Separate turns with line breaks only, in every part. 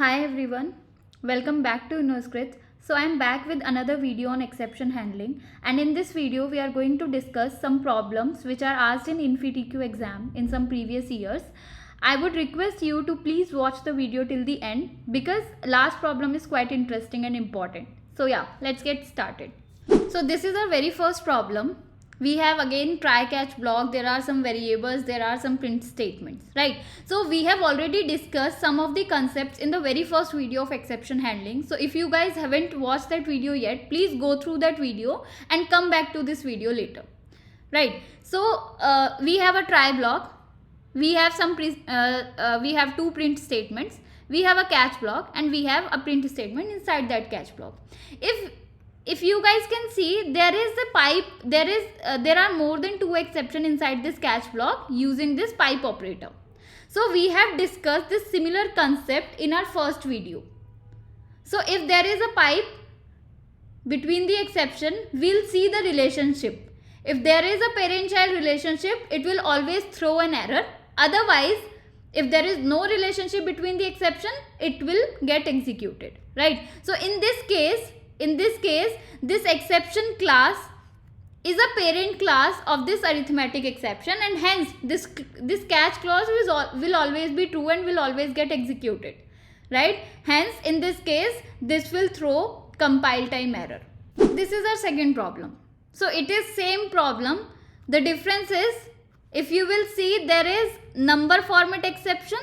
Hi everyone, welcome back to Innoskrit. So I am back with another video on exception handling, and in this video we are going to discuss some problems which are asked in InfyTQ exam in some previous years. I would request you to please watch the video till the end because last problem is quite interesting and important. So yeah, let's get started. So this is our very first problem. We have again try catch block. There are some variables, there are some print statements, right? So we have already discussed some of the concepts in the very first video of exception handling. So if you guys haven't watched that video yet, please go through that video and come back to this video later, right? So we have a try block, we have we have two print statements, we have a catch block, and we have a print statement inside that catch block. If you guys can see, there is a pipe, there are more than two exceptions inside this catch block using this pipe operator. So we have discussed this similar concept in our first video. So if there is a pipe between the exception, we'll see the relationship. If there is a parent-child relationship, it will always throw an error. Otherwise, if there is no relationship between the exception, it will get executed, right? So in this case, this exception class is a parent class of this arithmetic exception, and hence this catch clause will always be true and will always get executed, right? Hence in this case this will throw compile time error. This is our second problem. So it is same problem. The difference is, if you will see, there is number format exception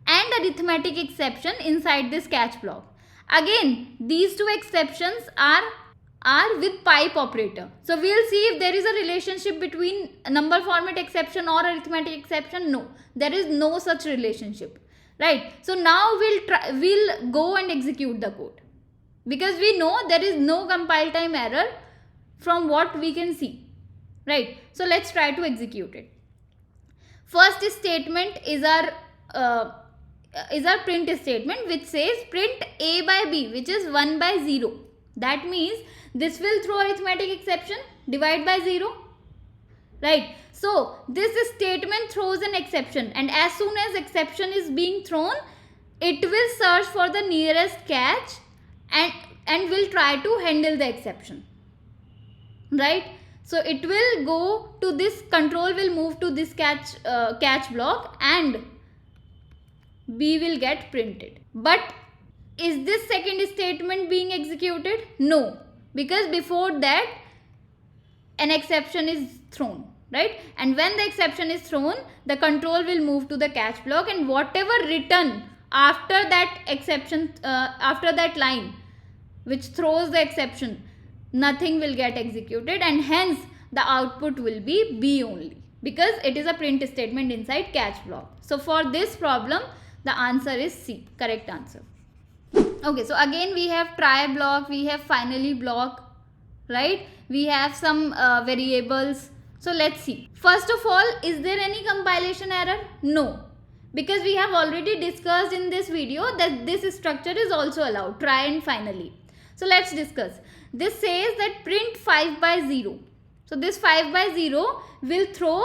and arithmetic exception inside this catch block. Again, these two exceptions are with pipe operator. So we will see if there is a relationship between number format exception or arithmetic exception. No, there is no such relationship, right? So now we'll go and execute the code because we know there is no compile time error from what we can see, right? So let's try to execute it. First statement is our print statement, which says print a by b, which is 1 by 0. That means this will throw arithmetic exception, divide by 0, right? So this statement throws an exception, and as soon as exception is being thrown, it will search for the nearest catch and will try to handle the exception, right? So it will go to this, control will move to this catch block, and B will get printed. But is this second statement being executed? No, because before that an exception is thrown, right? And when the exception is thrown, the control will move to the catch block, and whatever written after that exception, after that line which throws the exception, nothing will get executed, and hence the output will be B only, because it is a print statement inside catch block. So for this problem, the answer is C, correct answer. Okay, so again we have try block, we have finally block, right? We have some variables. So let's see. First of all, is there any compilation error? No, because we have already discussed in this video that this structure is also allowed, try and finally. So let's discuss. This says that print 5 by 0. So this 5 by 0 will throw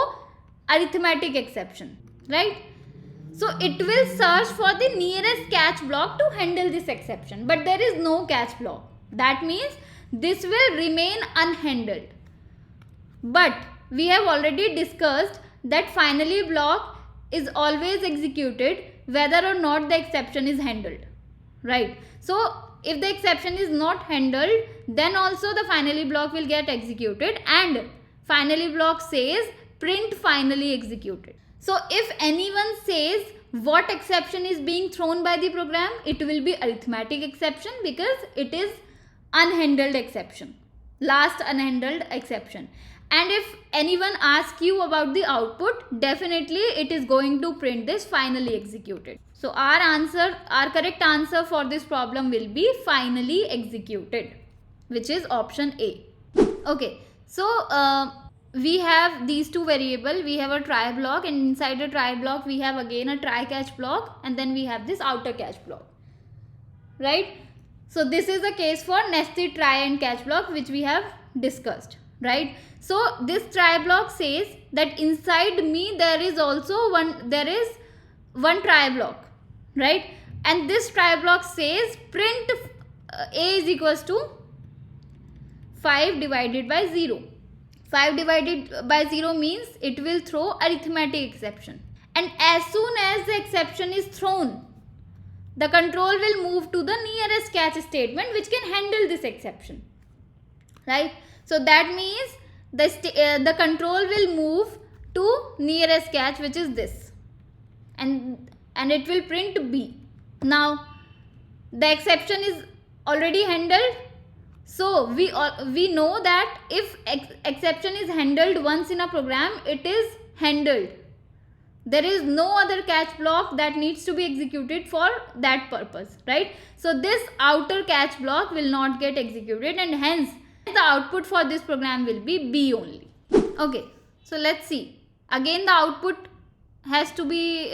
arithmetic exception, right? So it will search for the nearest catch block to handle this exception, but there is no catch block. That means this will remain unhandled. But we have already discussed that finally block is always executed whether or not the exception is handled, right? So if the exception is not handled, then also the finally block will get executed, and finally block says print finally executed. So if anyone says what exception is being thrown by the program, it will be arithmetic exception, because it is unhandled exception, last unhandled exception. And if anyone asks you about the output, definitely it is going to print this finally executed. So our correct answer for this problem will be finally executed, which is option A. Okay, so we have these two variables. We have a try block, and inside a try block we have again a try catch block, and then we have this outer catch block, right? So this is the case for nested try and catch block, which we have discussed, right? So this try block says that inside me there is also one try block, right? and this try block says print a is equals to 5 divided by 0. 5 divided by 0 means it will throw arithmetic exception, and as soon as the exception is thrown, the control will move to the nearest catch statement which can handle this exception, right? So that means the control will move to nearest catch, which is this, and it will print B. Now the exception is already handled, so we know that if exception is handled once in a program, it is handled. There is no other catch block that needs to be executed for that purpose, right? So this outer catch block will not get executed, and hence the output for this program will be B only. Okay, so let's see. Again, the output has to be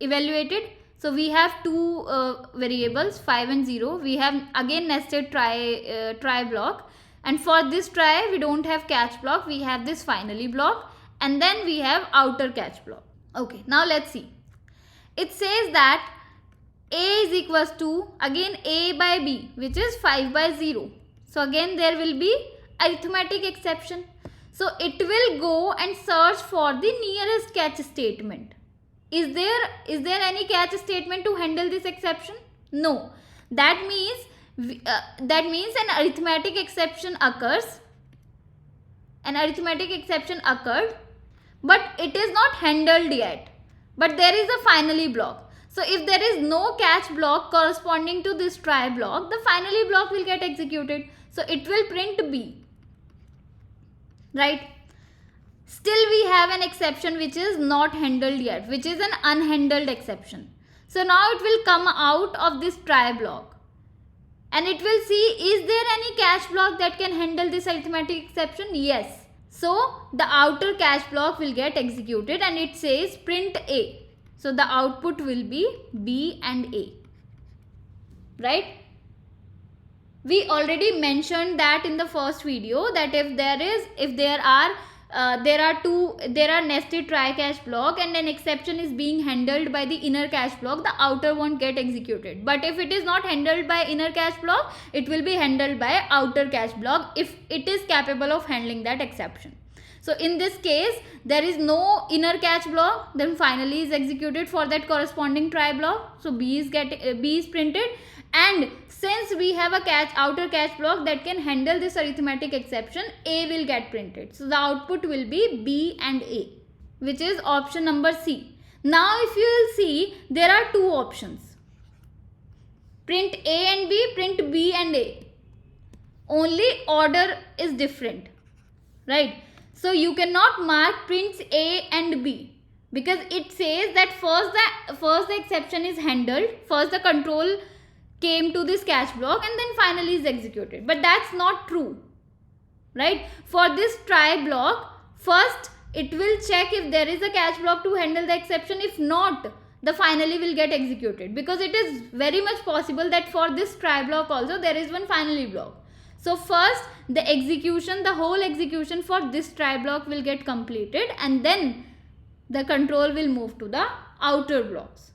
evaluated. So we have two variables, 5 and 0. We have again nested try block, and for this try we don't have catch block, we have this finally block, and then we have outer catch block. Okay, now let's see. It says that A is equals to again A by B, which is 5 by 0. So again there will be arithmetic exception. So it will go and search for the nearest catch statement. Is there any catch statement to handle this exception? No. That means an arithmetic exception occurs. An arithmetic exception occurred, but it is not handled yet. But there is a finally block. So if there is no catch block corresponding to this try block, the finally block will get executed. So it will print B, right? Still we have an exception which is not handled yet, which is an unhandled exception. So now it will come out of this try block, and it will see, is there any catch block that can handle this arithmetic exception? Yes. So the outer catch block will get executed, and it says print A. So the output will be B and A, right? We already mentioned that in the first video, that if there are nested try catch block and an exception is being handled by the inner catch block, the outer won't get executed. But if it is not handled by inner catch block, it will be handled by outer catch block if it is capable of handling that exception. So in this case, there is no inner catch block, then finally is executed for that corresponding try block. So B is printed, and since we have a outer catch block that can handle this arithmetic exception, A will get printed. So the output will be B and A, which is option number C. Now if you will see, there are two options. Print A and B, print B and A. Only order is different, right? So you cannot mark prints A and B, because it says that first the exception is handled, first the control came to this catch block, and then finally is executed. But that's not true, right? For this try block, first it will check if there is a catch block to handle the exception. If not, the finally will get executed, because it is very much possible that for this try block also there is one finally block. So first the whole execution for this try block will get completed, and then the control will move to the outer blocks.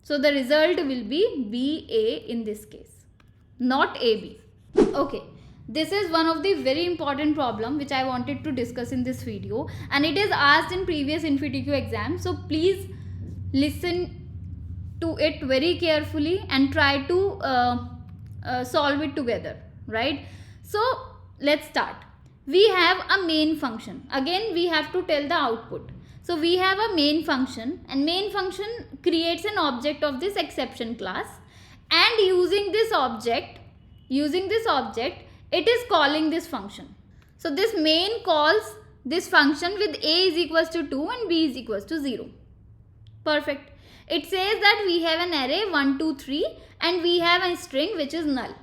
So the result will be BA in this case, not AB. Okay, this is one of the very important problem which I wanted to discuss in this video, and it is asked in previous InfyTQ exam. So please listen to it very carefully and try to solve it together, right? So let's start. We have a main function. Again, we have to tell the output. So we have a main function, and main function creates an object of this exception class, and using this object, it is calling this function. So this main calls this function with A is equals to 2 and B is equals to 0. Perfect. It says that we have an array 1, 2, 3, and we have a string which is null.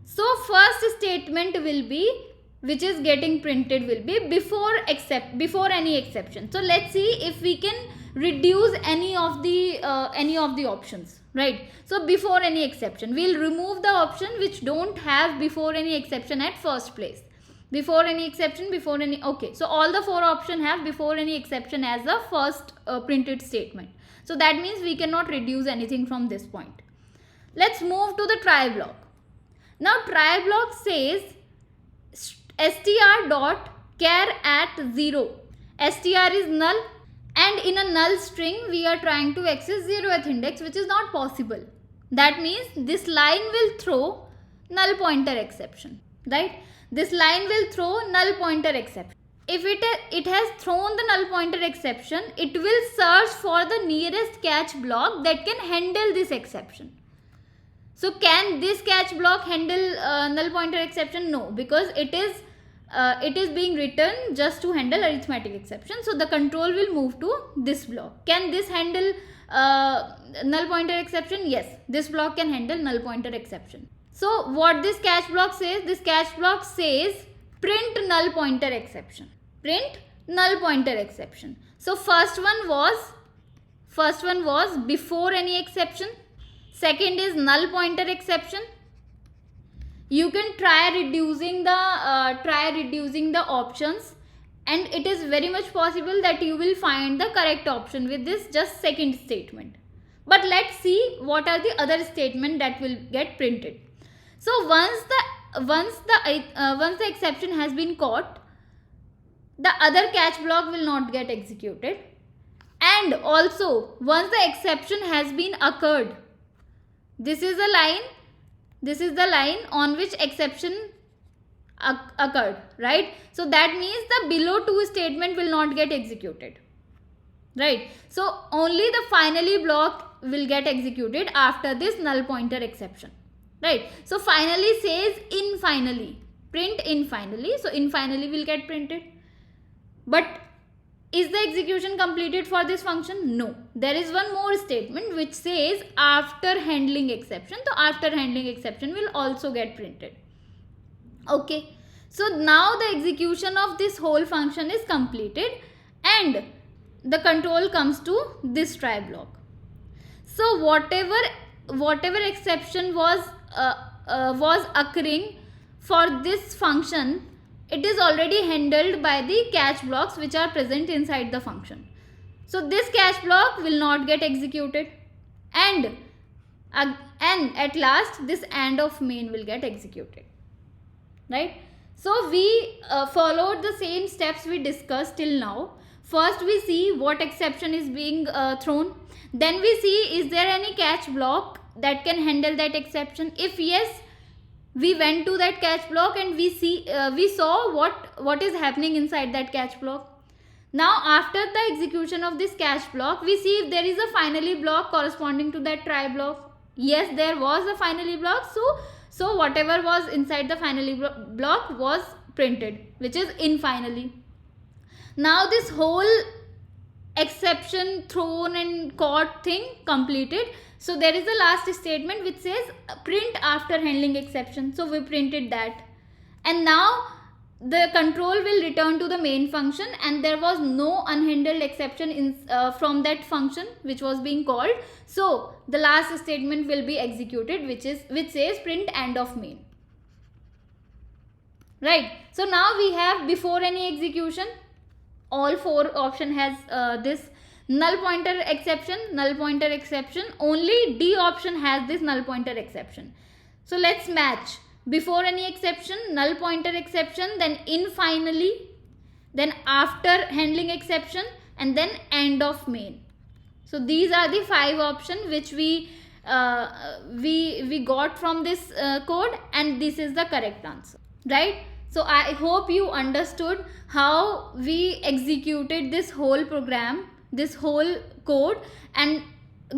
So first statement will be, which is getting printed, will be before any exception. So let's see if we can reduce any of the options, right? So before any exception, we'll remove the option which don't have before any exception at first place. Before any exception, okay. So all the four options have before any exception as the first printed statement. So that means we cannot reduce anything from this point. Let's move to the try block. Now try block says str dot char at 0. str is null, and in a null string we are trying to access 0th index, which is not possible. That means this line will throw null pointer exception, right? This line will throw null pointer exception. If it has thrown the null pointer exception, it will search for the nearest catch block that can handle this exception. So can this catch block handle null pointer exception? No, because it is being written just to handle arithmetic exception. So the control will move to this block. Can this handle null pointer exception? Yes, this block can handle null pointer exception. So what this catch block says? This catch block says print null pointer exception. Print null pointer exception. So first one was before any exception. Second is null pointer exception. You can try reducing the options, and it is very much possible that you will find the correct option with this just second statement. But let's see what are the other statement that will get printed. So once the exception has been caught, the other catch block will not get executed, and also once the exception has been occurred, this is the line on which exception occurred, right? So that means the below two statement will not get executed, right? So only the finally block will get executed after this null pointer exception, right? So finally says in finally, print in finally. So in finally will get printed. But is the execution completed for this function? No. There is one more statement which says after handling exception. So after handling exception will also get printed. Okay. So now the execution of this whole function is completed, and the control comes to this try block. So whatever exception was occurring for this function, it is already handled by the catch blocks which are present inside the function. So this catch block will not get executed, and at last this AND of main will get executed, right? So we followed the same steps we discussed till now. First we see what exception is being thrown. Then we see is there any catch block that can handle that exception. If yes, we went to that catch block and we saw what is happening inside that catch block. Now after the execution of this catch block, we see if there is a finally block corresponding to that try block. Yes, there was a finally block. So whatever was inside the finally block was printed, which is in finally. Now this whole exception thrown and caught thing completed. So there is a last statement which says print after handling exception. So we printed that, and now the control will return to the main function, and there was no unhandled exception from that function which was being called. So the last statement will be executed, which says print AND of main, right? So now we have before any execution, all four option has this null pointer exception, null pointer exception. Only D option has this null pointer exception. So let's match before any exception, null pointer exception, then in finally, then after handling exception, and then AND of main. So these are the 5 options which we got from this code, and this is the correct answer, right? So I hope you understood how we executed this whole program, this whole code, and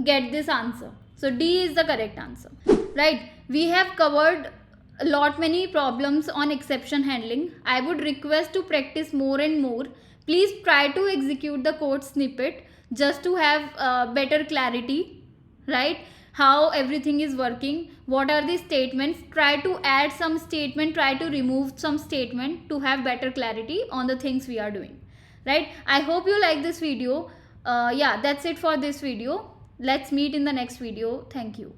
get this answer. So D is the correct answer, right? We have covered a lot many problems on exception handling. I would request to practice more and more. Please try to execute the code snippet just to have better clarity, right? How everything is working, what are the statements. Try to add some statement, try to remove some statement to have better clarity on the things we are doing, right? I hope you like this video. Yeah, that's it for this video. Let's meet in the next video. Thank you.